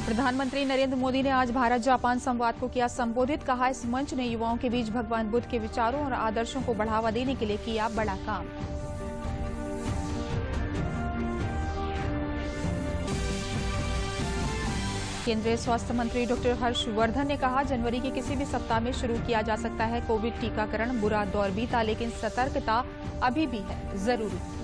प्रधानमंत्री नरेंद्र मोदी ने आज भारत जापान संवाद को किया संबोधित। कहा, इस मंच ने युवाओं के बीच भगवान बुद्ध के विचारों और आदर्शों को बढ़ावा देने के लिए किया बड़ा काम। केंद्रीय स्वास्थ्य मंत्री डॉक्टर हर्षवर्धन ने कहा, जनवरी के किसी भी सप्ताह में शुरू किया जा सकता है कोविड टीकाकरण। बुरा दौर बीता, लेकिन सतर्कता अभी भी है जरूरी।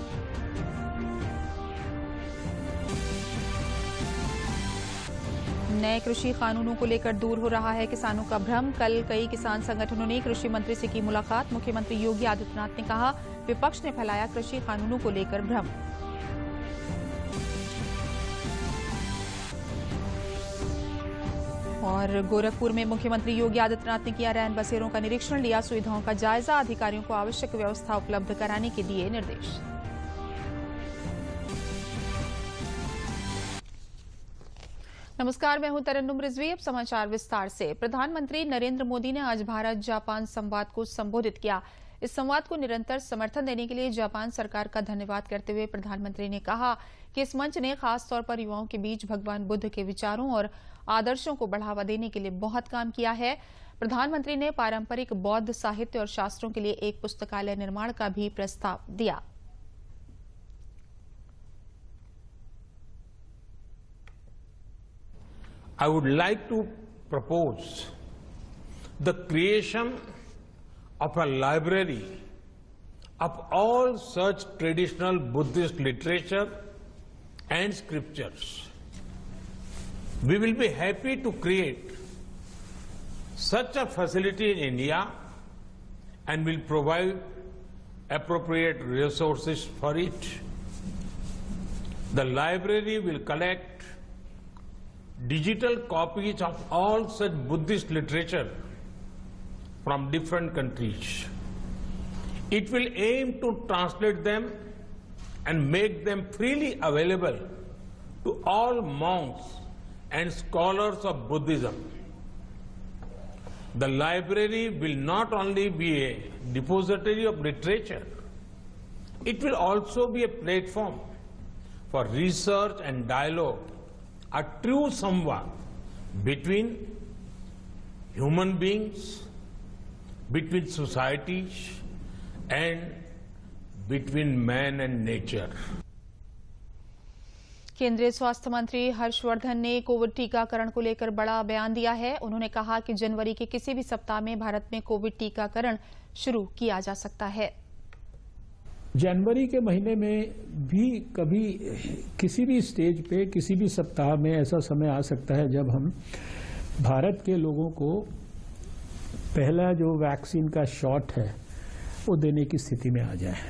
नए कृषि कानूनों को लेकर दूर हो रहा है किसानों का भ्रम। कल कई किसान संगठनों ने कृषि मंत्री से की मुलाकात। मुख्यमंत्री योगी आदित्यनाथ ने कहा, विपक्ष ने फैलाया कृषि कानूनों को लेकर भ्रम। और गोरखपुर में मुख्यमंत्री योगी आदित्यनाथ ने किया रैन बसेरों का निरीक्षण, लिया सुविधाओं का जायजा। अधिकारियों को आवश्यक व्यवस्था उपलब्ध कराने के दिए निर्देश। नमस्कार, मैं हूं तरन्नुम रिजवी। अब समाचार विस्तार से। प्रधानमंत्री नरेंद्र मोदी ने आज भारत जापान संवाद को संबोधित किया। इस संवाद को निरंतर समर्थन देने के लिए जापान सरकार का धन्यवाद करते हुए प्रधानमंत्री ने कहा कि इस मंच ने खास तौर पर युवाओं के बीच भगवान बुद्ध के विचारों और आदर्शों को बढ़ावा देने के लिए बहुत काम किया है। प्रधानमंत्री ने पारंपरिक बौद्ध साहित्य और शास्त्रों के लिए एक पुस्तकालय निर्माण का भी प्रस्ताव दिया। I would like to propose the creation of a library of all such traditional Buddhist literature and scriptures. We will be happy to create such a facility in India and will provide appropriate resources for it. The library will collect digital copies of all such Buddhist literature from different countries. It will aim to translate them and make them freely available to all monks and scholars of Buddhism. The library will not only be a depository of literature, it will also be a platform for research and dialogue, a true samvad between human beings, between societies, and between man and nature. केंद्रीय स्वास्थ्य मंत्री हर्षवर्धन ने Covid टीकाकरण को लेकर बड़ा बयान दिया है। उन्होंने कहा कि जनवरी के किसी भी सप्ताह में भारत में कोविड टीकाकरण शुरू किया जा सकता है। जनवरी के महीने में भी कभी किसी भी स्टेज पे किसी भी सप्ताह में ऐसा समय आ सकता है जब हम भारत के लोगों को पहला जो वैक्सीन का शॉट है वो देने की स्थिति में आ जाए।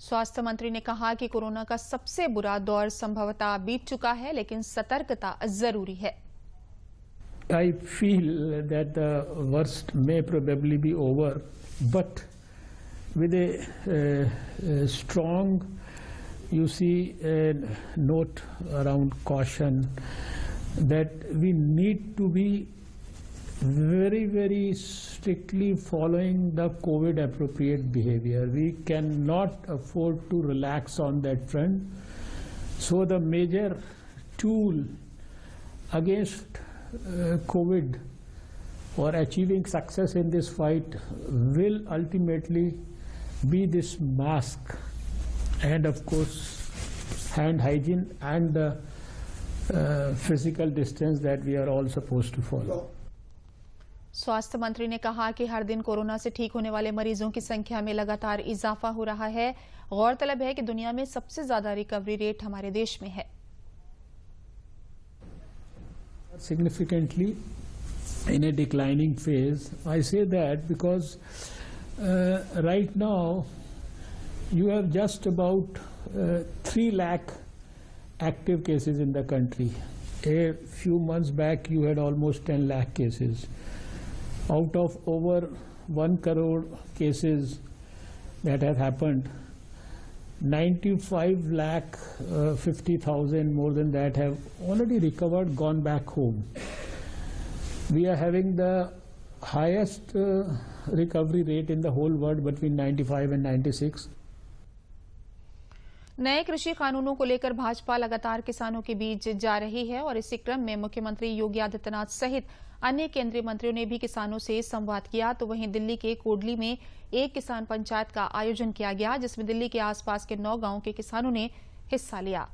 स्वास्थ्य मंत्री ने कहा कि कोरोना का सबसे बुरा दौर संभवतः बीत चुका है, लेकिन सतर्कता जरूरी है। I feel that the worst may probably be over, but with a strong, you see, a note around caution that we need to be very, very strictly following the COVID appropriate behavior. We cannot afford to relax on that front. So the major tool against COVID for achieving success in this fight will ultimately be this mask and of course hand hygiene and the physical distance that we are all supposed to follow. स्वास्थ्य मंत्री ने कहा कि हर दिन corona से ठीक होने वाले मरीजों की संख्या में लगातार इजाफा हो रहा है। गौरतलब है कि दुनिया में सबसे ज्यादा रिकवरी रेट हमारे देश में है। Significantly in a declining phase. I say that because right now you have just about 3 lakh active cases in the country. A few months back you had almost 10 lakh cases. Out of over 1 crore cases that have happened, 95 lakh 50,000 more than that have already recovered, gone back home. We are having the highest recovery rate in the whole world between 95 and 96. नए कृषि कानूनों को लेकर भाजपा लगातार किसानों के बीच जा रही है और इसी क्रम में मुख्यमंत्री योगी आदित्यनाथ सहित अन्य केंद्रीय मंत्रियों ने भी किसानों से संवाद किया। तो वहीं दिल्ली के कोडली में एक किसान पंचायत का आयोजन किया गया, जिसमें दिल्ली के आसपास के 9 गांवों के किसानों ने हिस्सा लिया।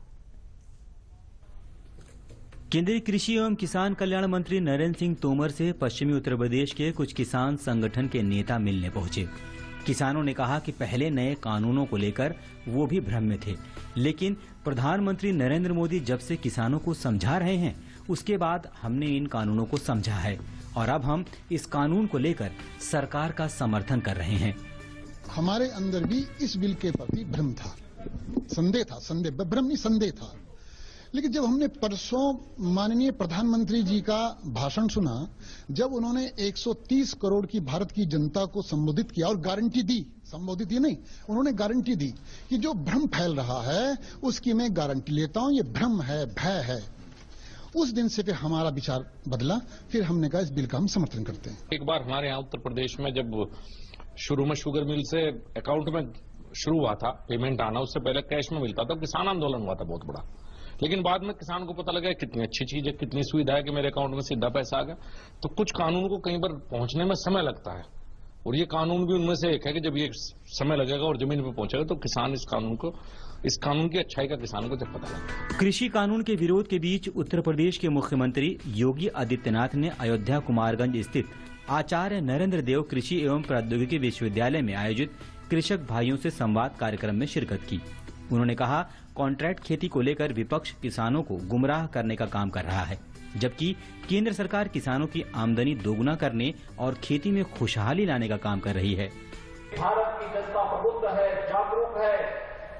केंद्रीय कृषि एवं किसान कल्याण मंत्री नरेंद्र सिंह तोमर से पश्चिमी उत्तर प्रदेश के कुछ किसान संगठन के नेता मिलने पहुंचे। किसानों ने कहा कि पहले नए कानूनों को लेकर वो भी भ्रम में थे, लेकिन प्रधानमंत्री नरेंद्र मोदी जब से किसानों को समझा रहे हैं, उसके बाद हमने इन कानूनों को समझा है और अब हम इस कानून को लेकर सरकार का समर्थन कर रहे हैं। हमारे अंदर भी इस बिल के प्रति भ्रम था, भ्रम नहीं संदेह था। लेकिन जब हमने परसों माननीय प्रधानमंत्री जी का भाषण सुना, जब उन्होंने 130 करोड़ की भारत की जनता को संबोधित किया और गारंटी दी, संबोधित ही नहीं, उन्होंने गारंटी दी कि जो भ्रम फैल रहा है उसकी मैं गारंटी लेता हूं, ये भ्रम है, भय है। उस दिन से फिर हमारा विचार बदला, फिर हमने कहा इस बिल का हम समर्थन करते हैं। एक बार हमारे यहाँ उत्तर प्रदेश में जब शुरू में शुगर मिल से अकाउंट में शुरू हुआ था पेमेंट आना, उससे पहले कैश में मिलता था, किसान आंदोलन हुआ था बहुत बड़ा। लेकिन बाद में किसान को पता लगा कितनी अच्छी चीज है, कितनी सुविधा है कि मेरे अकाउंट में सीधा पैसा आ गया। तो कुछ कानून को कहीं पर पहुंचने में समय लगता है और ये कानून भी उनमें से एक है कि जब ये समय लगेगा और जमीन पर पहुंचेगा तो किसान इस कानून की अच्छाई का किसानों को जब पता लगेगा। कृषि कानून के विरोध के बीच उत्तर प्रदेश के मुख्यमंत्री योगी आदित्यनाथ ने अयोध्या कुमारगंज स्थित आचार्य नरेंद्र देव कृषि एवं प्रौद्योगिकी विश्वविद्यालय में आयोजित कृषक भाइयों से संवाद कार्यक्रम में शिरकत की। उन्होंने कहा, कॉन्ट्रैक्ट खेती को लेकर विपक्ष किसानों को गुमराह करने का काम कर रहा है, जबकि केंद्र सरकार किसानों की आमदनी दोगुना करने और खेती में खुशहाली लाने का काम कर रही है। भारत की जनता प्रबुद्ध है, जागरूक है।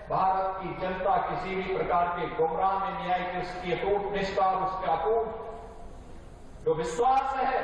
भारत की जनता किसी भी प्रकार के गुमराह में नहीं आई। उसकी अटूट निष्ठा और उसका अटूट जो विश्वास है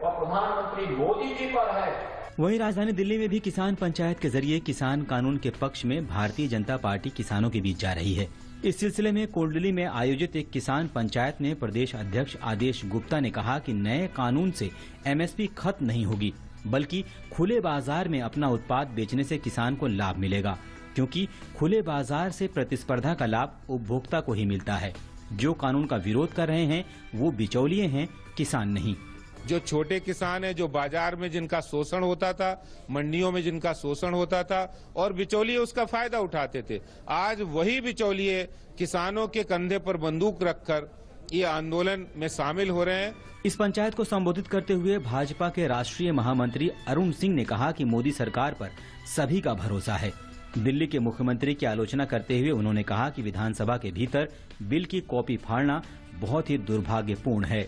वह प्रधानमंत्री मोदी जी पर है। वहीं राजधानी दिल्ली में भी किसान पंचायत के जरिए किसान कानून के पक्ष में भारतीय जनता पार्टी किसानों के बीच जा रही है। इस सिलसिले में कोडली में आयोजित एक किसान पंचायत में प्रदेश अध्यक्ष आदेश गुप्ता ने कहा कि नए कानून से एमएसपी खत्म नहीं होगी, बल्कि खुले बाजार में अपना उत्पाद बेचने से किसान को लाभ मिलेगा, क्योंकि खुले बाजार से प्रतिस्पर्धा का लाभ उपभोक्ता को ही मिलता है। जो कानून का विरोध कर रहे हैं वो बिचौलिए हैं, किसान नहीं। जो छोटे किसान हैं, जो बाजार में जिनका शोषण होता था, मंडियों में जिनका शोषण होता था और बिचौलिए उसका फायदा उठाते थे, आज वही बिचौलिए किसानों के कंधे पर बंदूक रखकर ये आंदोलन में शामिल हो रहे हैं। इस पंचायत को संबोधित करते हुए भाजपा के राष्ट्रीय महामंत्री अरुण सिंह ने कहा कि मोदी सरकार पर सभी का भरोसा है। दिल्ली के मुख्यमंत्री की आलोचना करते हुए उन्होंने कहा कि विधानसभा के भीतर बिल की कॉपी फाड़ना बहुत ही दुर्भाग्यपूर्ण है।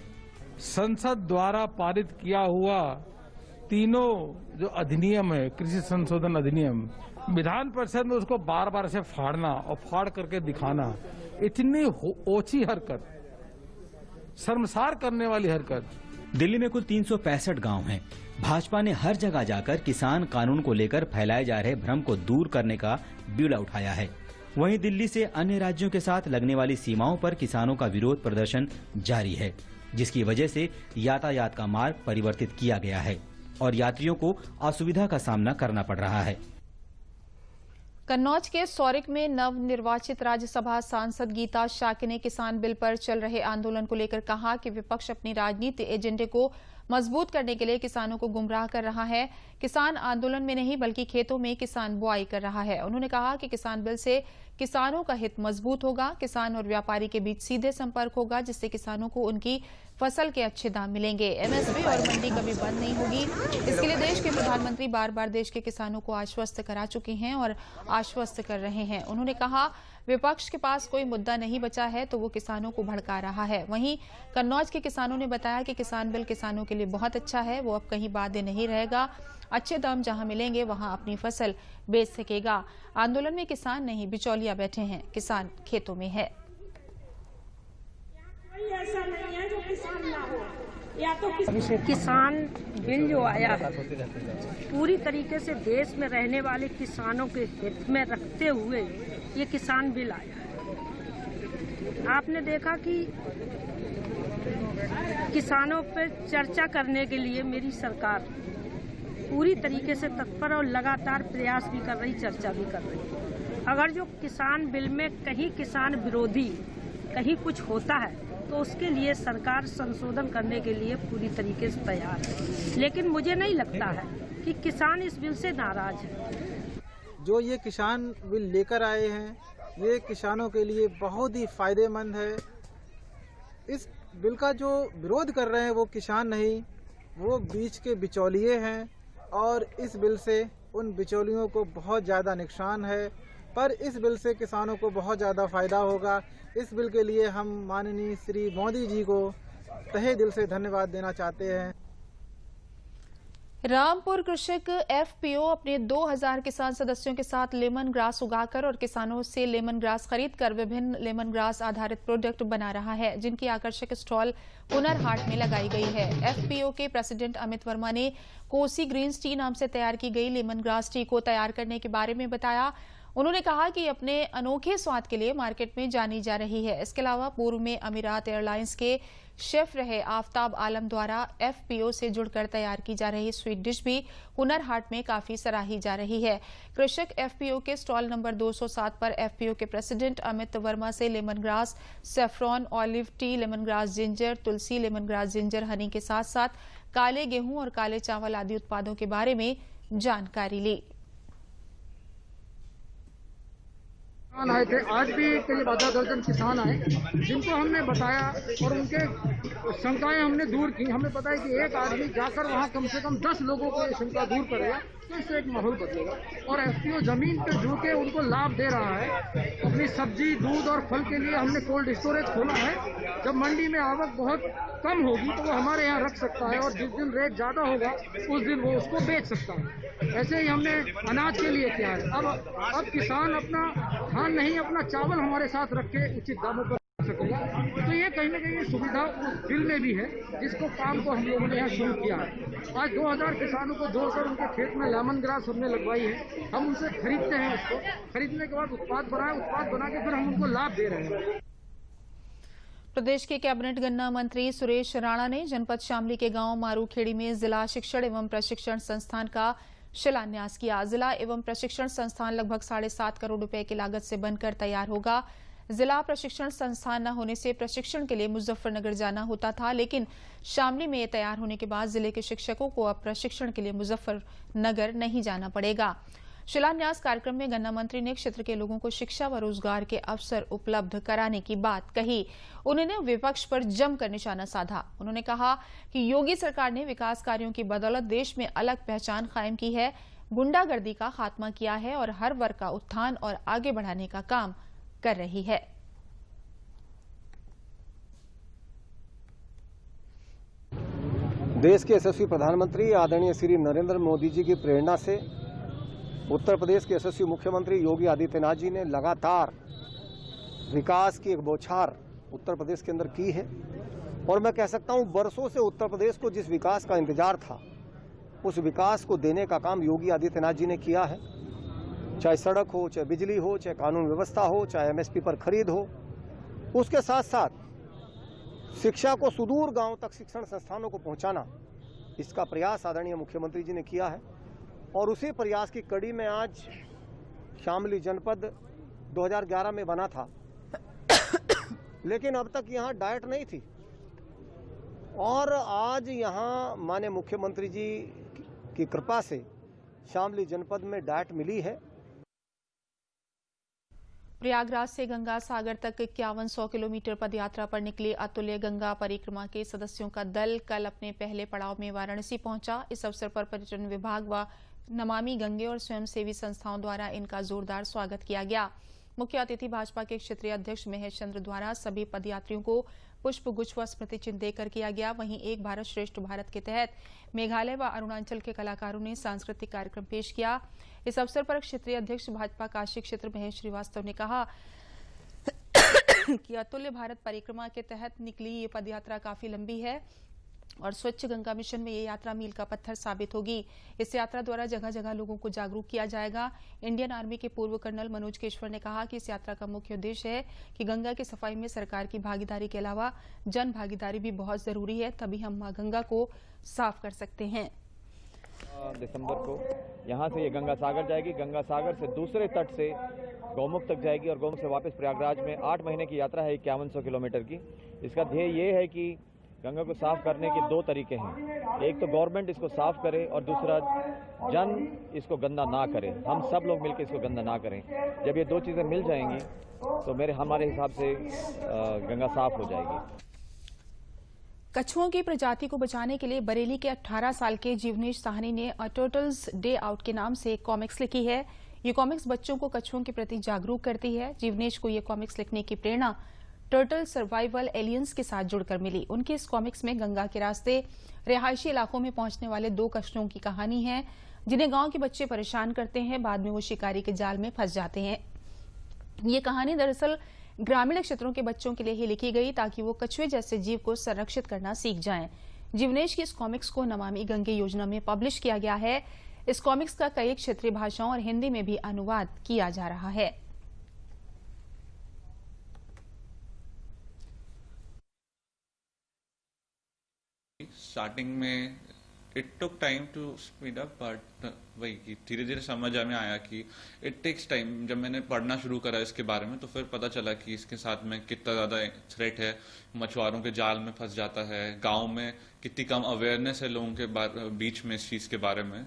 संसद द्वारा पारित किया हुआ तीनों जो अधिनियम है, कृषि संशोधन अधिनियम, विधान परिषद में उसको बार बार से फाड़ना और फाड़ करके दिखाना, इतनी ओछी हरकत, शर्मसार करने वाली हरकत। दिल्ली में कुल 365 गांव हैं। भाजपा ने हर जगह जाकर किसान कानून को लेकर फैलाए जा रहे भ्रम को दूर करने का बीड़ा उठाया है। वहीं दिल्ली से अन्य राज्यों के साथ लगने वाली सीमाओं पर किसानों का विरोध प्रदर्शन जारी है, जिसकी वजह से यातायात का मार्ग परिवर्तित किया गया है और यात्रियों को असुविधा का सामना करना पड़ रहा है। कन्नौज के सौरिक में नवनिर्वाचित राज्यसभा सांसद गीता शाक्य ने किसान बिल पर चल रहे आंदोलन को लेकर कहा कि विपक्ष अपनी राजनीति एजेंडे को मजबूत करने के लिए किसानों को गुमराह कर रहा है। किसान आंदोलन में नहीं बल्कि खेतों में किसान बुआई कर रहा है। उन्होंने कहा कि किसान बिल से किसानों का हित मजबूत होगा, किसान और व्यापारी के बीच सीधे संपर्क होगा, जिससे किसानों को उनकी फसल के अच्छे दाम मिलेंगे। एमएसपी और मंडी कभी बंद नहीं होगी। इसके लिए देश के प्रधानमंत्री बार बार देश के किसानों को आश्वस्त करा चुके हैं और आश्वस्त कर रहे हैं। उन्होंने कहा, विपक्ष के पास कोई मुद्दा नहीं बचा है तो वो किसानों को भड़का रहा है। वहीं कन्नौज के किसानों ने बताया कि किसान बिल किसानों के लिए बहुत अच्छा है, वो अब कहीं बाध्य नहीं रहेगा, अच्छे दाम जहां मिलेंगे वहां अपनी फसल बेच सकेगा। आंदोलन में किसान नहीं बिचौलिया बैठे हैं, किसान खेतों में है। ऐसा नहीं है जो किसान ना हो, या तो किसान बिल जो आया है पूरी तरीके से देश में रहने वाले किसानों के हित में रखते हुए ये किसान बिल आया है। आपने देखा कि किसानों पर चर्चा करने के लिए मेरी सरकार पूरी तरीके से तत्पर और लगातार प्रयास भी कर रही, चर्चा भी कर रही। अगर जो किसान बिल में कहीं किसान विरोधी कहीं कुछ होता है तो उसके लिए सरकार संशोधन करने के लिए पूरी तरीके से तैयार है, लेकिन मुझे नहीं लगता है कि किसान इस बिल से नाराज है। जो ये किसान बिल लेकर आए हैं ये किसानों के लिए बहुत ही फायदेमंद है। इस बिल का जो विरोध कर रहे हैं वो किसान नहीं, वो बीच के बिचौलिए हैं और इस बिल से उन बिचौलियों को बहुत ज़्यादा नुकसान है। पर इस बिल से किसानों को बहुत ज़्यादा फायदा होगा। इस बिल के लिए हम माननीय श्री मोदी जी को तहे दिल से धन्यवाद देना चाहते हैं। रामपुर कृषक एफपीओ अपने 2000 किसान सदस्यों के साथ लेमन ग्रास उगाकर और किसानों से लेमन ग्रास खरीदकर विभिन्न लेमन ग्रास आधारित प्रोडक्ट बना रहा है, जिनकी आकर्षक स्टॉल हुनर हाट में लगाई गई है। एफपीओ के प्रेसिडेंट अमित वर्मा ने कोसी ग्रीन्स टी नाम से तैयार की गई लेमन ग्रास टी को तैयार करने के बारे में बताया। उन्होंने कहा कि अपने अनोखे स्वाद के लिए मार्केट में जानी जा रही है। इसके अलावा पूर्व में अमीरात एयरलाइंस के शेफ रहे आफ्ताब आलम द्वारा एफपीओ से जुड़कर तैयार की जा रही स्वीट डिश भी हुनर हाट में काफी सराही जा रही है। कृषक एफपीओ के स्टॉल नंबर 207 पर एफपीओ के प्रेसिडेंट अमित वर्मा से lemon grass, saffron, olive tea, lemon grass ginger, tulsi, lemon grass ginger honey के साथ साथ काले गेहूं और काले चावल आदि उत्पादों के बारे में जानकारी ली। किसान आए थे, आज भी करीब आधा दर्जन किसान आए जिनको हमने बताया और उनके शंकाएं हमने दूर की। हमें पता है कि एक आदमी जाकर वहां कम से कम 10 लोगों को ये शंका दूर करेगा तो इससे एक माहौल बदलेगा। और एफपीओ जमीन पे जुड़ के उनको लाभ दे रहा है। अपनी सब्जी, दूध और फल के लिए हमने कोल्ड स्टोरेज खोला है। जब मंडी में आवक बहुत कम होगी तो वो हमारे यहाँ रख सकता है और जिस दिन रेट ज्यादा होगा उस दिन वो उसको बेच सकता है। ऐसे ही हमने अनाज के लिए किया है। अब किसान अपना धान नहीं, अपना चावल हमारे साथ रख के उचित दामों पर सकेगा। तो ये कहीं ना कहीं सुविधा उस बिल में भी है जिसको काम को हम लोगों ने यहाँ शुरू किया है। आज 2000 किसानों को जोड़कर उनके खेत में लेमन ग्रास हमने लगवाई है। हम उनसे खरीदते हैं, उसको खरीदने के बाद उत्पाद बना के फिर हम उनको लाभ दे रहे हैं। प्रदेश के कैबिनेट गन्ना मंत्री सुरेश राणा ने जनपद शामली के गांव मारूखेड़ी में जिला शिक्षण एवं प्रशिक्षण संस्थान का शिलान्यास किया। जिला एवं प्रशिक्षण संस्थान लगभग 7.5 करोड़ रुपए की लागत से बनकर तैयार होगा। जिला प्रशिक्षण संस्थान न होने से प्रशिक्षण के लिए मुजफ्फरनगर जाना होता था, लेकिन शामली में ये तैयार होने के बाद जिले के शिक्षकों को अब प्रशिक्षण के लिए मुजफ्फरनगर नहीं जाना पड़ेगा। शिलान्यास कार्यक्रम में गन्ना मंत्री ने क्षेत्र के लोगों को शिक्षा व रोजगार के अवसर उपलब्ध कराने की बात कही। उन्होंने विपक्ष पर जमकर निशाना साधा। उन्होंने कहा कि योगी सरकार ने विकास कार्यों की बदौलत देश में अलग पहचान कायम की है, गुंडागर्दी का खात्मा किया है और हर वर्ग का उत्थान और आगे बढ़ाने का काम कर रही है। देश के यशस्वी प्रधानमंत्री आदरणीय श्री नरेंद्र मोदी जी की प्रेरणा से उत्तर प्रदेश के यशस्वी मुख्यमंत्री योगी आदित्यनाथ जी ने लगातार विकास की एक बौछार उत्तर प्रदेश के अंदर की है। और मैं कह सकता हूं बरसों से उत्तर प्रदेश को जिस विकास का इंतजार था उस विकास को देने का काम योगी आदित्यनाथ जी ने किया है। चाहे सड़क हो, चाहे बिजली हो, चाहे कानून व्यवस्था हो, चाहे एमएसपी पर खरीद हो। उसके साथ साथ शिक्षा को सुदूर गांव तक शिक्षण संस्थानों को पहुंचाना, इसका प्रयास आदरणीय मुख्यमंत्री जी ने किया है। और उसी प्रयास की कड़ी में आज शामली जनपद 2011 में बना था, लेकिन अब तक यहाँ डाइट नहीं थी। और आज यहाँ माननीय मुख्यमंत्री जी की कृपा से शामली जनपद में डाइट मिली है। प्रयागराज से गंगा सागर तक 5100 किलोमीटर पदयात्रा पर निकले अतुल्य गंगा परिक्रमा के सदस्यों का दल कल अपने पहले पड़ाव में वाराणसी पहुंचा। इस अवसर पर पर्यटन विभाग व नमामि गंगे और स्वयंसेवी संस्थाओं द्वारा इनका जोरदार स्वागत किया गया। मुख्य अतिथि भाजपा के क्षेत्रीय अध्यक्ष महेश चंद्र द्वारा सभी पदयात्रियों को पुष्प गुच्छ व स्मृति चिन्ह देकर किया गया। वहीं एक भारत श्रेष्ठ भारत के तहत मेघालय व अरुणाचल के कलाकारों ने सांस्कृतिक कार्यक्रम पेश किया। इस अवसर पर क्षेत्रीय अध्यक्ष भाजपा काशी क्षेत्र महेश श्रीवास्तव ने कहा कि अतुल्य भारत परिक्रमा के तहत निकली ये पदयात्रा काफी लंबी है और स्वच्छ गंगा मिशन में ये यात्रा मील का पत्थर साबित होगी। इस यात्रा द्वारा जगह जगह लोगों को जागरूक किया जाएगा। इंडियन आर्मी के पूर्व कर्नल मनोज केशवर ने कहा कि इस यात्रा का मुख्य उद्देश्य है कि गंगा की सफाई में सरकार की भागीदारी के अलावा जन भागीदारी भी बहुत जरूरी है, तभी हम मां गंगा को साफ कर सकते हैं। दिसंबर को यहाँ से ये गंगा सागर जाएगी, गंगा सागर से दूसरे तट से गौमुख तक जाएगी और गौमुख से वापस प्रयागराज में 8 महीने की यात्रा है 5100 किलोमीटर की। इसका ध्येय ये है कि गंगा को साफ करने के 2 तरीके हैं, एक तो गवर्नमेंट इसको साफ करे और दूसरा जन इसको गंदा ना करे, हम सब लोग मिलकर इसको गंदा ना करें। जब ये 2 चीज़ें मिल जाएंगी तो हमारे हिसाब से गंगा साफ हो जाएगी। कछुओं की प्रजाति को बचाने के लिए बरेली के 18 साल के जीवनेश साहनी ने अ टर्टल्स डे आउट के नाम से एक कॉमिक्स लिखी है। ये कॉमिक्स बच्चों को कछुओं के प्रति जागरूक करती है। जीवनेश को ये कॉमिक्स लिखने की प्रेरणा टर्टल सर्वाइवल एलियंस के साथ जुड़कर मिली। उनके इस कॉमिक्स में गंगा के रास्ते रिहायशी इलाकों में पहुंचने वाले 2 कछुओं की कहानी है, जिन्हें गांव के बच्चे परेशान करते हैं। बाद में वो शिकारी के जाल में फंस जाते हैं। ये कहानी दरअसल ग्रामीण क्षेत्रों के बच्चों के लिए ही लिखी गई ताकि वो कछुए जैसे जीव को संरक्षित करना सीख जाएं। जीवनेश की इस कॉमिक्स को नमामि गंगे योजना में पब्लिश किया गया है। इस कॉमिक्स का कई क्षेत्रीय भाषाओं और हिंदी में भी अनुवाद किया जा रहा है। स्टार्टिंग में it took time to speed up, but वही धीरे धीरे समझ में आया कि इट टेक्स टाइम। जब मैंने पढ़ना शुरू करा इसके बारे में तो फिर पता चला कि इसके साथ में कितना ज़्यादा थ्रेट है, मछुआरों के जाल में फंस जाता है, गांव में कितनी कम अवेयरनेस है लोगों के बीच में इस चीज़ के बारे में।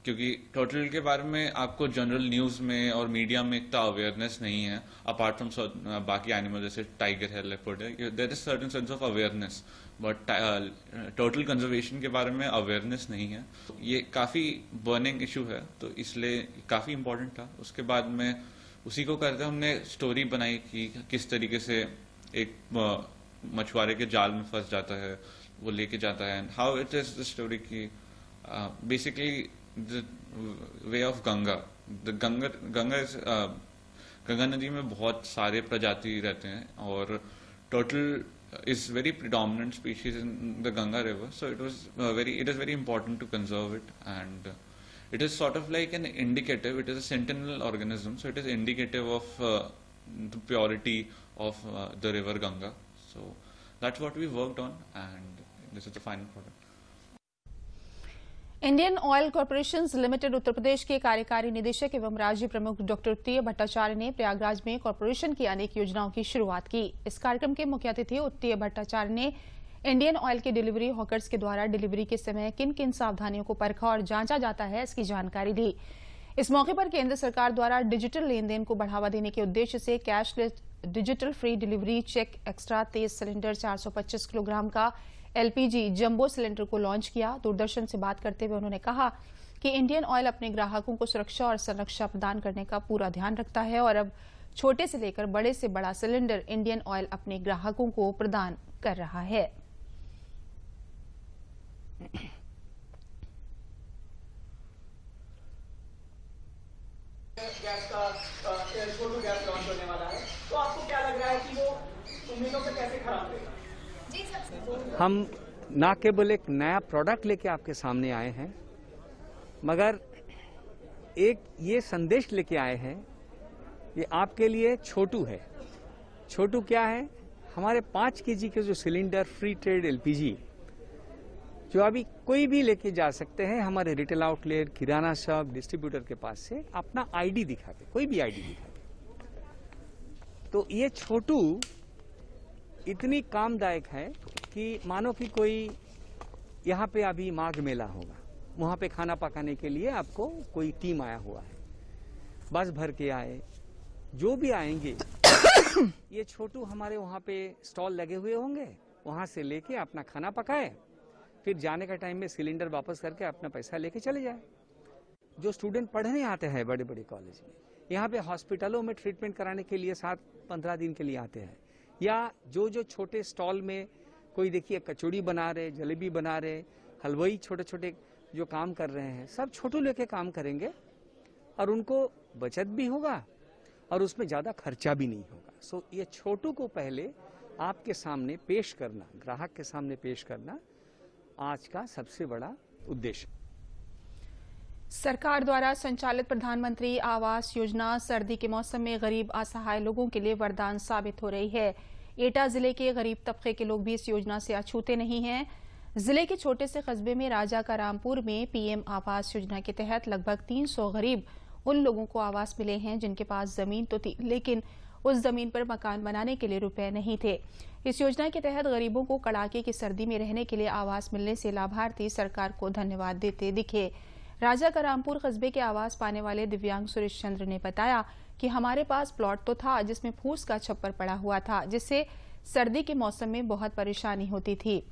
क्योंकि टर्टल के बारे में आपको जनरल न्यूज़ में और मीडिया में इतना अवेयरनेस नहीं है, अपार्ट फ्रॉम बाकी एनिमल जैसे टाइगर है, लेपर्ड है, there is certain sense of awareness, but turtle conservation के बारे में अवेयरनेस नहीं है। ये काफ़ी बर्निंग इशू है तो इसलिए काफ़ी इम्पोर्टेंट था। उसके बाद में उसी को करते हमने स्टोरी बनाई कि किस तरीके से एक मछुआरे के जाल में फंस जाता है, वो लेके जाता है, and how it is the story की basically the way of Ganga. Ganga नदी में बहुत सारे प्रजाति रहते हैं और turtle is very predominant species in the Ganga river, so it is very important to conserve it, and it is sort of like an indicative. It is a sentinel organism, so it is indicative of the purity of the river Ganga. So that's what we worked on, and this is the final product. Indian oil corporation limited Uttar Pradesh के कार्यकारी निदेशक एवं राज्य प्रमुख doctor उत्तीय Bhattacharya ने प्रयागराज में corporation की अनेक योजनाओं की शुरुआत की। इस कार्यक्रम के मुख्य अतिथि उत्तीय भट्टाचार्य ने इंडियन ऑयल के डिलीवरी हॉकर्स के द्वारा डिलीवरी के समय किन किन सावधानियों को परखा और जांचा जाता है, इसकी जानकारी दी। इस मौके पर केंद्र सरकार द्वारा डिजिटल लेन देन को बढ़ावा देने के उद्देश्य से cashless digital free delivery check extra तेज सिलेंडर 425 किलोग्राम का एलपीजी जंबो सिलेंडर को लॉन्च किया। दूरदर्शन से बात करते हुए उन्होंने कहा कि इंडियन ऑयल अपने ग्राहकों को सुरक्षा और संरक्षा प्रदान करने का पूरा ध्यान रखता है और अब छोटे से लेकर बड़े से बड़ा सिलेंडर इंडियन ऑयल अपने ग्राहकों को प्रदान कर रहा है। गैस का छोटू गैस लॉन्च होने वाला है, तो आपको क्या लग रहा है कि वो उम्मीदों से कैसे खरा उतरेगा? हम ना केवल एक नया प्रोडक्ट लेके आपके सामने आए हैं, मगर एक ये संदेश लेके आए हैं, ये आपके लिए छोटू है। छोटू क्या है? हमारे 5 केजी के जो सिलेंडर फ्री ट्रेड एलपीजी जो अभी कोई भी लेके जा सकते हैं, हमारे रिटेल आउटलेट, किराना शॉप, डिस्ट्रीब्यूटर के पास से अपना आईडी दिखा के, कोई भी आईडी दिखा के। तो ये छोटू इतनी कामदायक है कि मानो कि कोई यहाँ पे अभी माघ मेला होगा, वहाँ पे खाना पकाने के लिए आपको कोई टीम आया हुआ है, बस भर के आए, जो भी आएंगे ये छोटू हमारे वहाँ पे स्टॉल लगे हुए होंगे, वहाँ से लेके अपना खाना पकाए, फिर जाने का टाइम में सिलेंडर वापस करके अपना पैसा लेके चले जाए। जो स्टूडेंट पढ़ने आते हैं बड़े बड़े कॉलेज में, यहाँ पे हॉस्पिटलों में ट्रीटमेंट कराने के लिए 7-15 दिन के लिए आते हैं, या जो छोटे स्टॉल में कोई देखिए कचौड़ी बना रहे, जलेबी बना रहे, हलवाई छोटे छोटे जो काम कर रहे हैं, सब छोटू लेके काम करेंगे और उनको बचत भी होगा और उसमें ज़्यादा खर्चा भी नहीं होगा। सो ये छोटू को पहले आपके सामने पेश करना, ग्राहक के सामने पेश करना आज का सबसे बड़ा उद्देश्य। सरकार द्वारा संचालित प्रधानमंत्री आवास योजना सर्दी के मौसम में गरीब असहाय लोगों के लिए वरदान साबित हो रही है। एटा जिले के गरीब तबके के लोग भी इस योजना से अछूते नहीं हैं। जिले के छोटे से कस्बे में राजा का रामपुर में पीएम आवास योजना के तहत लगभग 300 गरीब उन लोगों को आवास मिले हैं जिनके पास जमीन तो थी, लेकिन उस जमीन पर मकान बनाने के लिए रुपए नहीं थे। इस योजना के तहत गरीबों को कड़ाके की सर्दी में रहने के लिए आवास मिलने से लाभार्थी सरकार को धन्यवाद देते दिखे। राजा का रामपुर कस्बे के आवास पाने वाले दिव्यांग सुरेश चंद्र ने बताया कि हमारे पास प्लॉट तो था जिसमें फूस का छप्पर पड़ा हुआ था, जिससे सर्दी के मौसम में बहुत परेशानी होती थी।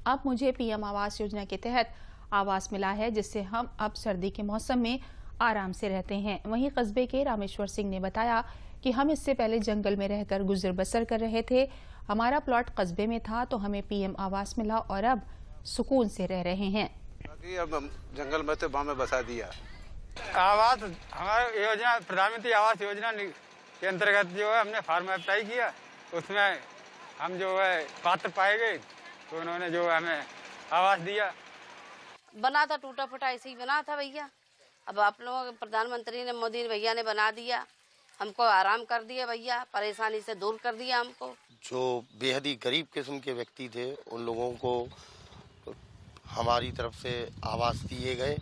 अब मुझे पीएम आवास योजना के तहत आवास मिला है, जिससे हम अब सर्दी के मौसम में आराम से रहते हैं। वहीं कस्बे के रामेश्वर सिंह ने बताया कि हम इससे पहले जंगल में रहकर गुजर बसर कर रहे थे। हमारा प्लॉट कस्बे में था तो हमें पीएम आवास मिला और अब सुकून से रह रहे हैं। अब जंगल में तो वहाँ में बसा दिया। आवास हमारी योजना प्रधानमंत्री आवास योजना के अंतर्गत जो है हमने फॉर्म अप्लाई किया, उसमें हम जो है पात्र पाए गए तो उन्होंने जो हमें आवास दिया। बना था टूटा फूटा ऐसे ही बना था भैया। अब आप लोगों के प्रधानमंत्री ने मोदी भैया ने बना दिया, हमको आराम कर दिया भैया, परेशानी से दूर कर दिया हमको। जो बेहद ही गरीब किस्म के व्यक्ति थे उन लोगों को हमारी तरफ से आवास दिए गए।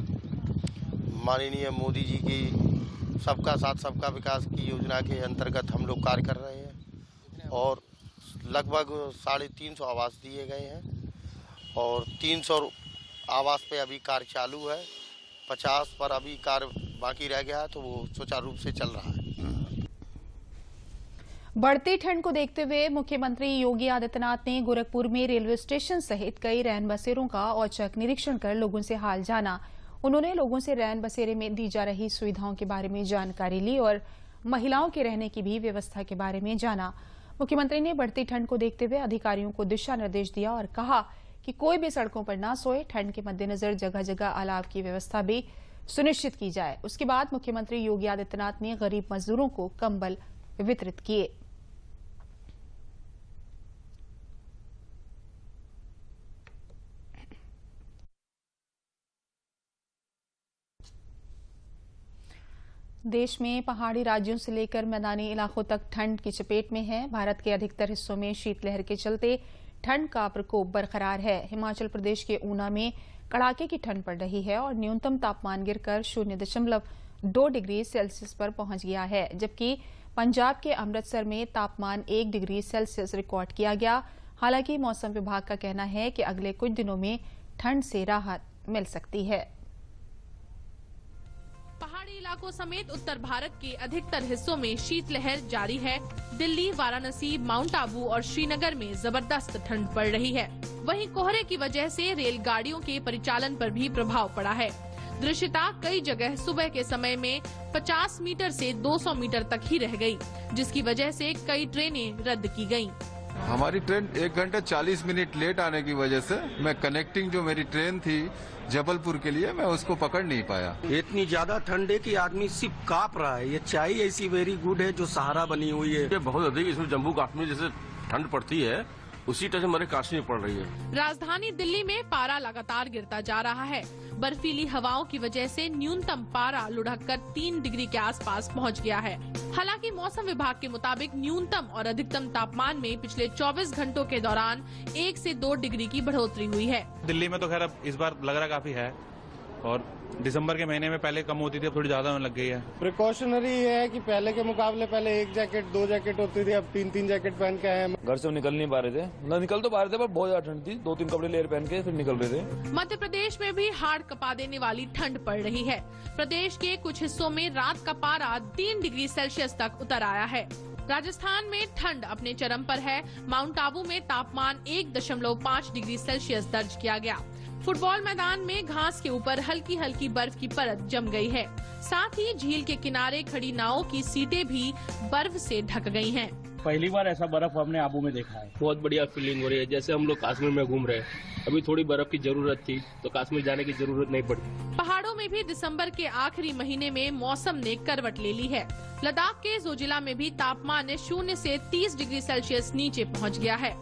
माननीय मोदी जी की सबका साथ सबका विकास की योजना के अंतर्गत हम लोग कार्य कर रहे हैं और लगभग 350 आवास दिए गए हैं और 300 आवास पे अभी कार्य चालू है। 50 पर अभी कार्य बाकी रह गया है तो वो सुचारू रूप से चल रहा है। बढ़ती ठंड को देखते हुए मुख्यमंत्री योगी आदित्यनाथ ने गोरखपुर में रेलवे स्टेशन सहित कई रैन बसेरों का औचक निरीक्षण कर लोगों से हाल जाना। उन्होंने लोगों से रैन बसेरे में दी जा रही सुविधाओं के बारे में जानकारी ली और महिलाओं के रहने की भी व्यवस्था के बारे में जाना। मुख्यमंत्री ने बढ़ती ठंड को देखते हुए अधिकारियों को दिशा निर्देश दिया और कहा कि कोई भी सड़कों पर न सोए। ठंड के मद्देनजर जगह जगह अलाव की व्यवस्था भी सुनिश्चित की जाए। उसके बाद मुख्यमंत्री योगी आदित्यनाथ ने गरीब मजदूरों को कंबल वितरित किए। देश में पहाड़ी राज्यों से लेकर मैदानी इलाकों तक ठंड की चपेट में है। भारत के अधिकतर हिस्सों में शीतलहर के चलते ठंड का प्रकोप बरकरार है। हिमाचल प्रदेश के ऊना में कड़ाके की ठंड पड़ रही है और न्यूनतम तापमान गिरकर 0.2 डिग्री सेल्सियस पर पहुंच गया है, जबकि पंजाब के अमृतसर में तापमान 1 डिग्री सेल्सियस रिकॉर्ड किया गया। हालांकि मौसम विभाग का कहना है कि अगले कुछ दिनों में ठंड से राहत मिल सकती है। पहाड़ी इलाकों समेत उत्तर भारत के अधिकतर हिस्सों में शीतलहर जारी है। दिल्ली, वाराणसी, माउंट आबू और श्रीनगर में जबरदस्त ठंड पड़ रही है। वहीं कोहरे की वजह से रेलगाड़ियों के परिचालन पर भी प्रभाव पड़ा है। दृश्यता कई जगह सुबह के समय में 50 मीटर से 200 मीटर तक ही रह गई, जिसकी वजह से कई ट्रेनें रद्द की गयीं। हमारी ट्रेन 1 घंटा 40 मिनट लेट आने की वजह से मैं कनेक्टिंग जो मेरी ट्रेन थी जबलपुर के लिए मैं उसको पकड़ नहीं पाया। इतनी ज्यादा ठंड है कि आदमी सिर्फ कांप रहा है। ये चाय ऐसी वेरी गुड है जो सहारा बनी हुई है। ये बहुत अधिक इसमें जम्मू कश्मीर जैसे ठंड पड़ती है उसी तरह से हमारे कश्मीर पड़ रही है। राजधानी दिल्ली में पारा लगातार गिरता जा रहा है। बर्फीली हवाओं की वजह से न्यूनतम पारा लुढ़ककर 3 डिग्री के आसपास पहुंच गया है। हालांकि मौसम विभाग के मुताबिक न्यूनतम और अधिकतम तापमान में पिछले 24 घंटों के दौरान 1 से 2 डिग्री की बढ़ोतरी हुई है। दिल्ली में तो खैर अब इस बार लग रहा काफी है और दिसंबर के महीने में पहले कम होती थी, अब थोड़ी ज्यादा होने लग गई है। प्रिकॉशनरी ये है कि पहले के मुकाबले पहले 1 जैकेट 2 जैकेट होती थी, अब 3-3 जैकेट पहन के आए। घर से निकल नहीं पा रहे थे, मतलब निकल तो पा रहे थे पर बहुत ज्यादा ठंड थी। 2-3 कपड़े लेयर पहन के फिर निकल रहे थे। मध्य प्रदेश में भी हाड़ कपा देने वाली ठंड पड़ रही है। प्रदेश के कुछ हिस्सों में रात का पारा 3 डिग्री सेल्सियस तक उतर आया है। राजस्थान में ठंड अपने चरम पर है। माउंट आबू में तापमान 1.5 डिग्री सेल्सियस दर्ज किया गया। फुटबॉल मैदान में घास के ऊपर हल्की हल्की बर्फ की परत जम गई है। साथ ही झील के किनारे खड़ी नावों की सीटें भी बर्फ से ढक गई हैं। पहली बार ऐसा बर्फ हमने आबू में देखा है। बहुत बढ़िया फीलिंग हो रही है, जैसे हम लोग कश्मीर में घूम रहे हैं। अभी थोड़ी बर्फ की जरूरत थी तो कश्मीर जाने की जरूरत नहीं पड़ी। पहाड़ों में भी दिसंबर के आखिरी महीने में मौसम ने करवट ले ली है। लद्दाख के जोजिला में भी तापमान 0 से 30 डिग्री सेल्सियस नीचे पहुँच गया है।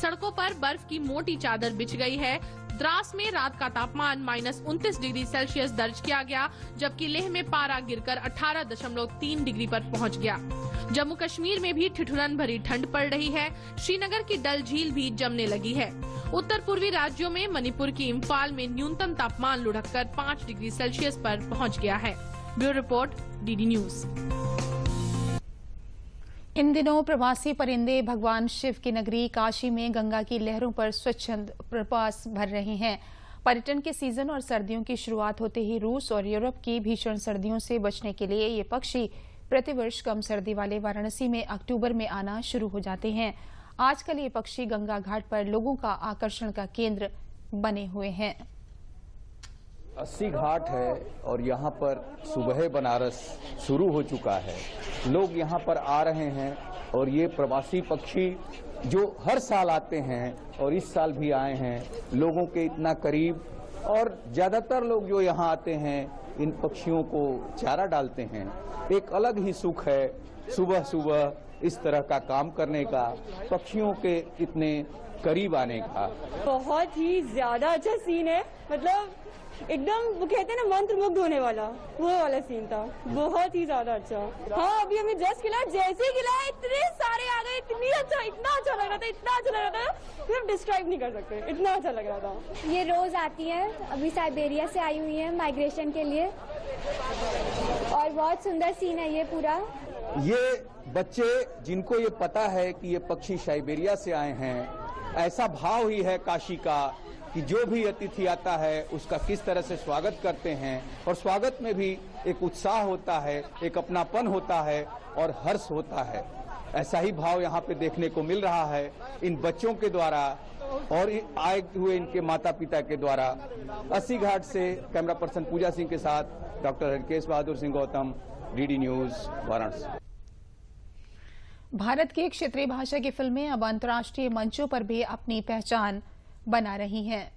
सड़कों पर बर्फ की मोटी चादर बिछ गई है। द्रास में रात का तापमान -29 डिग्री सेल्सियस दर्ज किया गया, जबकि लेह में पारा गिरकर 18.3 डिग्री पर पहुंच गया। जम्मू कश्मीर में भी ठिठुरन भरी ठंड पड़ रही है। श्रीनगर की डल झील भी जमने लगी है। उत्तर पूर्वी राज्यों में मणिपुर की इम्फाल में न्यूनतम तापमान लुढ़ककर 5 डिग्री सेल्सियस पर पहुंच गया है। Bureau report, DD news. इन दिनों प्रवासी परिंदे भगवान शिव की नगरी काशी में गंगा की लहरों पर स्वच्छंद प्रवास भर रहे हैं। पर्यटन के सीजन और सर्दियों की शुरुआत होते ही रूस और यूरोप की भीषण सर्दियों से बचने के लिए ये पक्षी प्रतिवर्ष कम सर्दी वाले वाराणसी में अक्टूबर में आना शुरू हो जाते हैं। आजकल ये पक्षी गंगा घाट पर लोगों का आकर्षण का केंद्र बने हुए हैं। 80 घाट है और यहाँ पर सुबह बनारस शुरू हो चुका है। लोग यहाँ पर आ रहे हैं और ये प्रवासी पक्षी जो हर साल आते हैं और इस साल भी आए हैं, लोगों के इतना करीब, और ज्यादातर लोग जो यहाँ आते हैं इन पक्षियों को चारा डालते हैं। एक अलग ही सुख है सुबह सुबह इस तरह का काम करने का, पक्षियों के इतने करीब आने का। बहुत ही ज्यादा अच्छा सीन है, मतलब एकदम वो कहते हैं ना मंत्रमुग्ध होने वाला, वो वाला सीन था। बहुत ही ज्यादा अच्छा। हाँ, अभी हमें जस्ट खिला, जैसे ही खिला इतने सारे आ गए, इतनी अच्छा, इतना अच्छा लग रहा था, इतना अच्छा लग रहा था, सिर्फ डिस्क्राइब नहीं कर सकते, इतना अच्छा लग रहा था। ये रोज आती है, अभी साइबेरिया से आई हुई है माइग्रेशन के लिए, और बहुत सुंदर सीन है ये पूरा। ये बच्चे जिनको ये पता है कि ये पक्षी साइबेरिया से आए हैं, ऐसा भाव ही है काशी का कि जो भी अतिथि आता है उसका किस तरह से स्वागत करते हैं, और स्वागत में भी एक उत्साह होता है, एक अपनापन होता है और हर्ष होता है। ऐसा ही भाव यहाँ पे देखने को मिल रहा है इन बच्चों के द्वारा और आए हुए इनके माता पिता के द्वारा। 80 घाट से कैमरा पर्सन पूजा सिंह के साथ doctor Harkesh Bahadur Singh Gautam, DD news, Varanasi. Bharat की क्षेत्रीय भाषा की फिल्में अब अंतर्राष्ट्रीय मंचों पर भी अपनी पहचान बना रही हैं।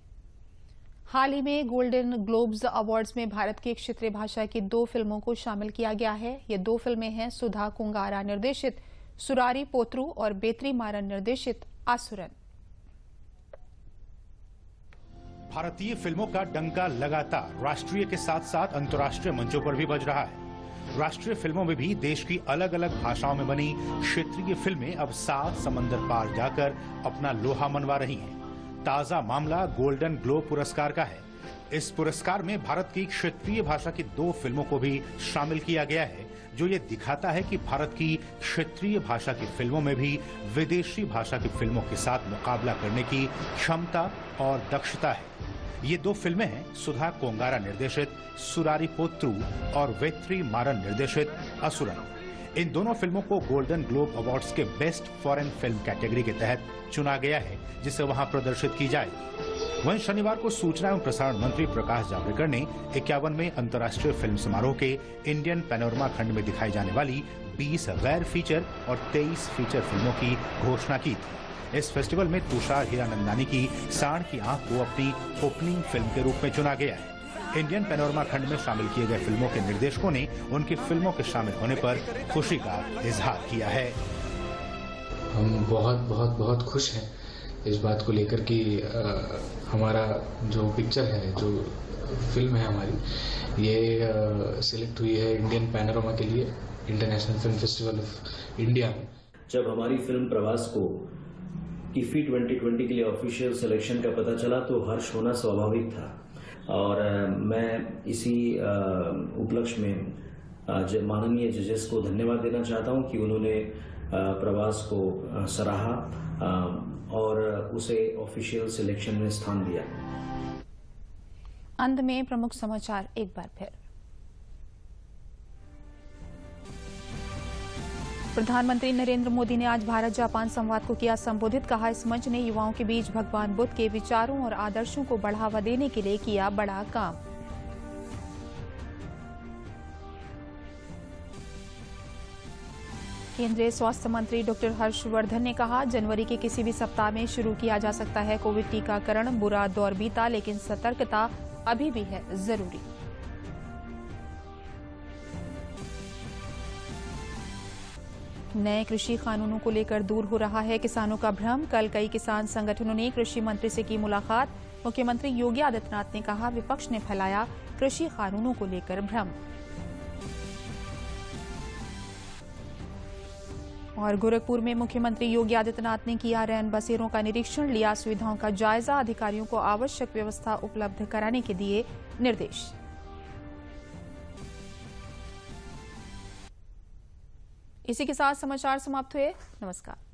हाल ही में गोल्डन ग्लोब्स अवार्ड्स में भारत की क्षेत्रीय भाषा की 2 फिल्मों को शामिल किया गया है। ये 2 फिल्में हैं सुधा कुंगारा निर्देशित सुरारी पोत्रु और बेत्री मारन निर्देशित आसुरन। भारतीय फिल्मों का डंका लगातार राष्ट्रीय के साथ साथ अंतर्राष्ट्रीय मंचों पर भी बज रहा है। राष्ट्रीय फिल्मों में भी देश की अलग अलग भाषाओं में बनी क्षेत्रीय फिल्में अब 7 समंदर पार जाकर अपना लोहा मनवा रही हैं। ताजा मामला गोल्डन ग्लोब पुरस्कार का है। इस पुरस्कार में भारत की क्षेत्रीय भाषा की 2 फिल्मों को भी शामिल किया गया है, जो ये दिखाता है कि भारत की क्षेत्रीय भाषा की फिल्मों में भी विदेशी भाषा की फिल्मों के साथ मुकाबला करने की क्षमता और दक्षता है। ये 2 फिल्में हैं सुधा कोंगारा निर्देशित सुरारी पोत्रु और वेत्री मारन निर्देशित असुरन। इन दोनों फिल्मों को गोल्डन ग्लोब अवार्ड्स के बेस्ट फॉरेन फिल्म कैटेगरी के तहत चुना गया है, जिसे वहां प्रदर्शित की जाएगी। वहीं शनिवार को सूचना एवं प्रसारण मंत्री प्रकाश जावड़ेकर ने 51वें अंतर्राष्ट्रीय फिल्म समारोह के इंडियन पैनोरमा खंड में दिखाई जाने वाली 20 गैर फीचर और 23 फीचर फिल्मों की घोषणा की थी। इस फेस्टिवल में तुषार हीरानंदानी की सांड की आंख को अपनी ओपनिंग फिल्म के रूप में चुना गया है। इंडियन पैनोरमा खंड में शामिल किए गए फिल्मों के निर्देशकों ने उनकी फिल्मों के शामिल होने पर खुशी का इजहार किया है। हम बहुत खुश हैं इस बात को लेकर कि हमारा जो पिक्चर है, जो फिल्म है हमारी, ये सिलेक्ट हुई है इंडियन पैनोरमा के लिए international film festival of India में। जब हमारी फिल्म प्रवास को IFFI 2020 के लिए ऑफिशियल सिलेक्शन का पता चला तो हर्ष होना स्वाभाविक था, और मैं इसी उपलक्ष्य में माननीय जजेस को धन्यवाद देना चाहता हूं कि उन्होंने प्रवास को सराहा और उसे ऑफिशियल सिलेक्शन में स्थान दिया। अंत में प्रमुख समाचार एक बार फिर। प्रधानमंत्री नरेंद्र मोदी ने आज भारत जापान संवाद को किया संबोधित। कहा, इस मंच ने युवाओं के बीच भगवान बुद्ध के विचारों और आदर्शों को बढ़ावा देने के लिए किया बड़ा काम। केंद्रीय स्वास्थ्य मंत्री डॉक्टर हर्षवर्धन ने कहा, जनवरी के किसी भी सप्ताह में शुरू किया जा सकता है कोविड टीकाकरण। बुरा दौर बीता, लेकिन सतर्कता अभी भी है जरूरी। नए कृषि कानूनों को लेकर दूर हो रहा है किसानों का भ्रम। कल कई किसान संगठनों ने कृषि मंत्री से की मुलाकात। मुख्यमंत्री योगी आदित्यनाथ ने कहा, विपक्ष ने फैलाया कृषि कानूनों को लेकर भ्रम। और गोरखपुर में मुख्यमंत्री योगी आदित्यनाथ ने किया रैन बसेरों का निरीक्षण, लिया सुविधाओं का जायजा, अधिकारियों को आवश्यक व्यवस्था उपलब्ध कराने के दिए निर्देश। इसी के साथ समाचार समाप्त हुए। नमस्कार।